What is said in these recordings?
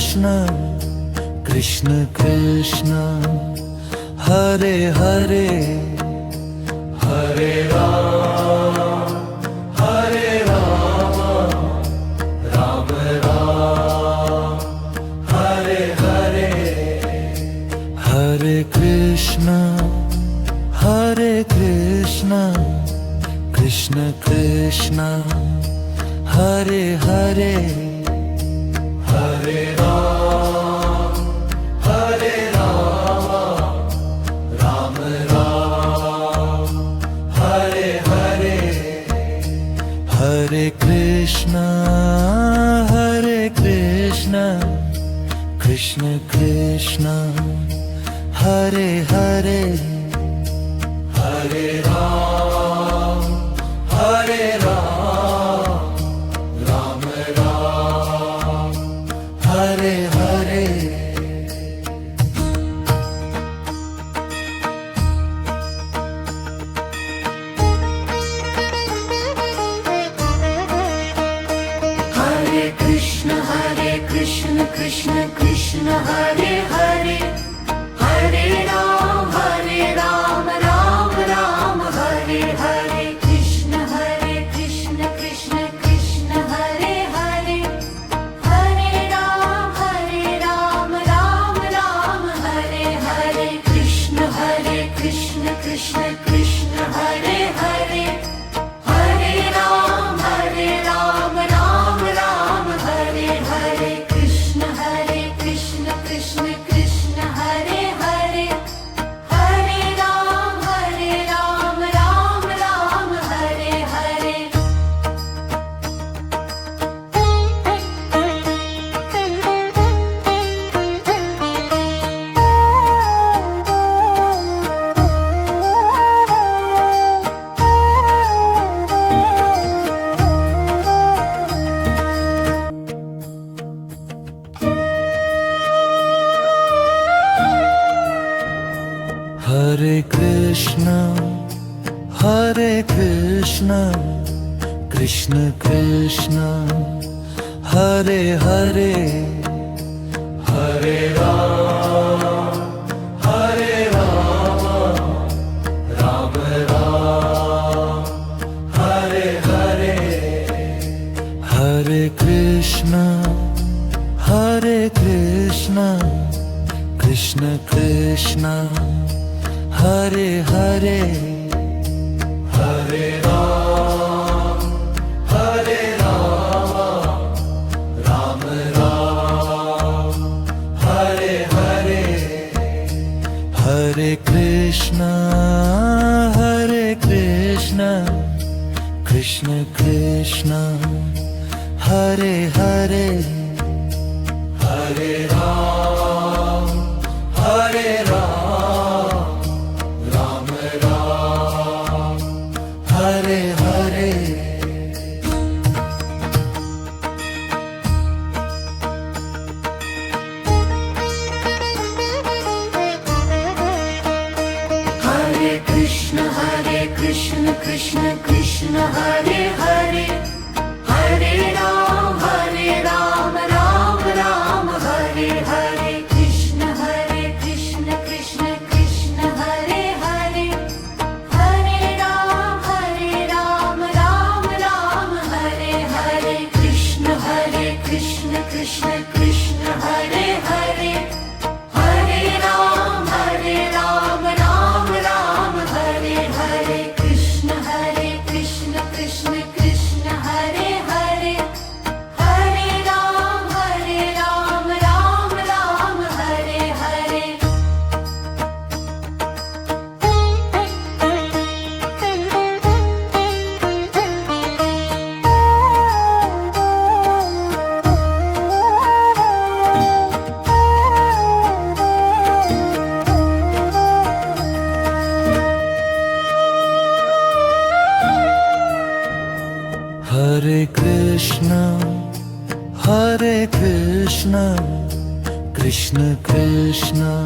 Krishna Krishna Krishna Hare Hare Hare Ram Ram Ram Hare Hare Hare Krishna Krishna Krishna Hare Hare Hare Ram Ram Ram Hare Hare Hare Krishna Krishna Krishna Hare Hare Hare Ram Ram Ram Hare Hare Hare Krishna Krishna Krishna Hare Hare Hare Ram Ram Ram Hare Hare Krishna Krishna Krishna Hare Hare Hare Ram Ram Ram Hare Hare Krishna Krishna Krishna Hare Hare Hare Ram Ram Ram Hare Hare Krishna Krishna Krishna Hare Hare Hare Ram Ram Ram Hare Hare Hare Krishna Krishna Krishna Hare Hare Hare Ram Ram Ram Hare Hare Hare Krishna Krishna Krishna Hare Hare Hare Ram Ram Ram Hare Hare Hare Krishna Krishna Krishna Hare Hare Hare Ram Ram Ram Hare Hare Hare Krishna Krishna Krishna Hare Hare Hare Ram Ram Ram Hare Hare Krishna Krishna Krishna Hare Hare Hare Ram Ram Hare Hare Krishna Krishna Krishna Hare Hare Hare Ram Ram Hare Hare Krishna Krishna Krishna Hare Hare Hare Ram Ram Hare Hare Hare Krishna Krishna Krishna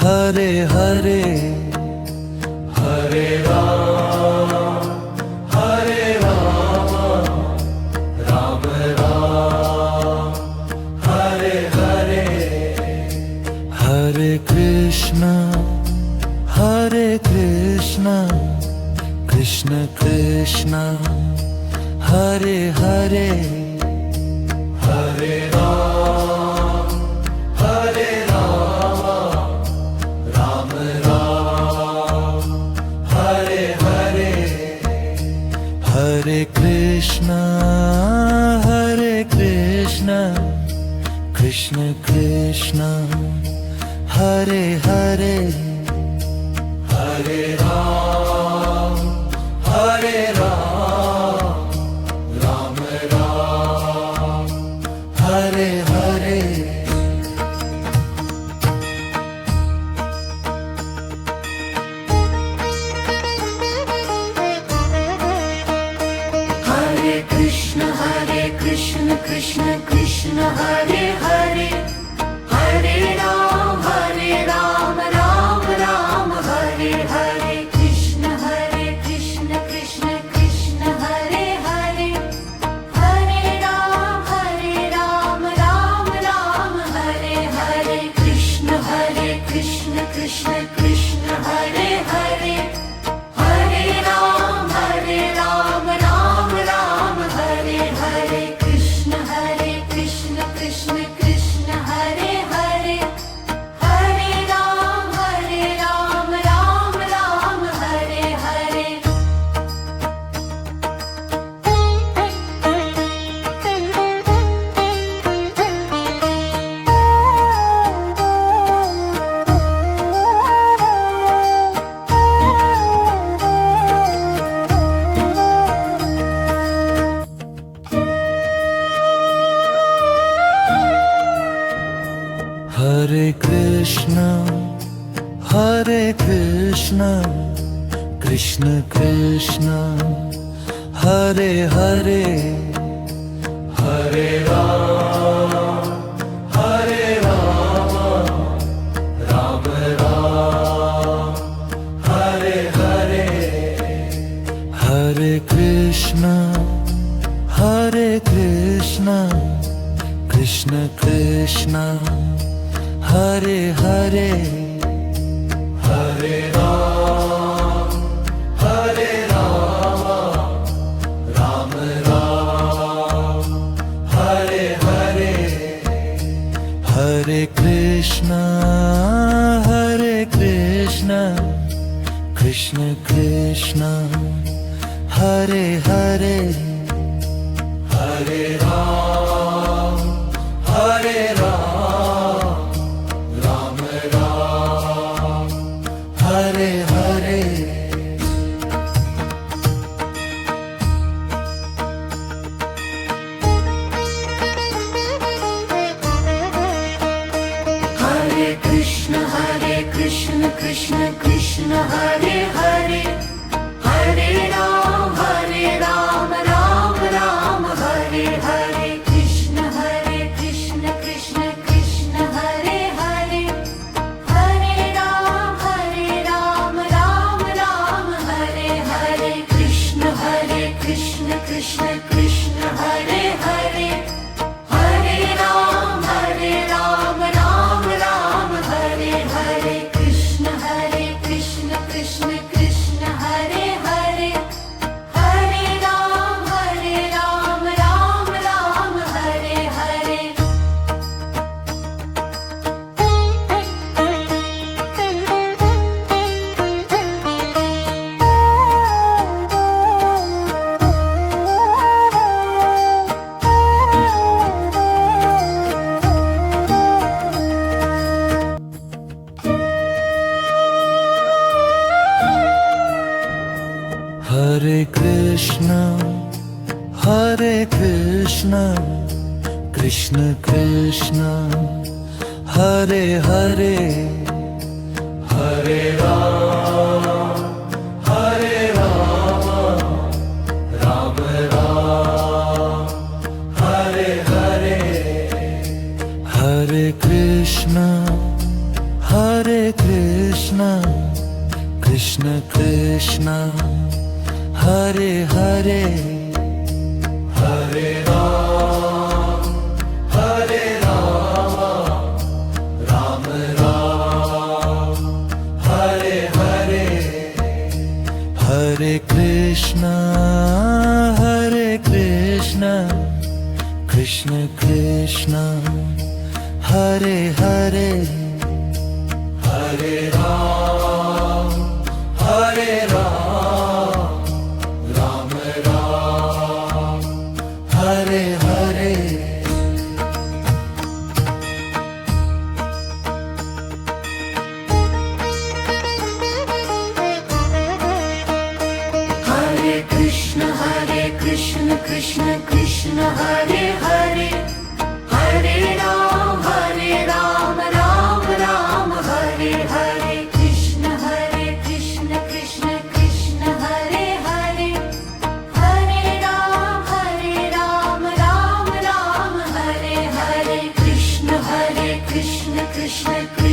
Hare Hare Hare Ram Ram Ram Hare Krishna Krishna Krishna Hare Hare Hare Ram Ram Ram Hare Hare Hare Krishna Krishna Krishna Hare Hare Hare Ram Ram Ram Hare Hare Hare Krishna Krishna Krishna Hare Hare Hare Ram Ram Ram Hare Hare Krishna Krishna Krishna Hare Hare Hare Ram Ram Ram Hare Hare Krishna Krishna Krishna Hare Hare Hare Ram Ram Ram Hare Hare Krishna Krishna Krishna Hare Hare Hare Ram Ram Ram Hare Hare Hare Krishna Krishna Krishna Hare Hare Hare Ram Ram Ram Hare Hare Hare Krishna Krishna Krishna Hare Hare Hare Ram Ram Ram Hare Hare Hare Krishna Krishna Krishna Hare Hare Hare Ram Ram Ram Hare Hare Hare Krishna Krishna Krishna Hare Hare Hare Ram Ram Ram Hare Hare Krishna Krishna Krishna Hare Hare Hare Ram Ram Ram Hare Hare Krishna Krishna Krishna Hare Hare Hare Ram Ram Ram Hare Hare Krishna Krishna Krishna Hare Hare Hare Ram Ram Ram Hare Hare Hare Krishna Krishna Krishna Hare Hare Hare Ram Ram Ram Hare Hare Hare Krishna Krishna Krishna Hare Hare Hare Ram Ram Ram Hare Krishna, Krishna Krishna, Hare Hare, Hare Ram, Hare Ram, Ram Ram, Hare Hare. Hare Krishna, Krishna Krishna, Hare Hare, Hare Ram, Ram Ram, Hare Hare. Krishna, Krishna Krishna, Hare Hare, Hare Ram, Ram Ram, Hare Hare. Krishna, Krishna Krishna.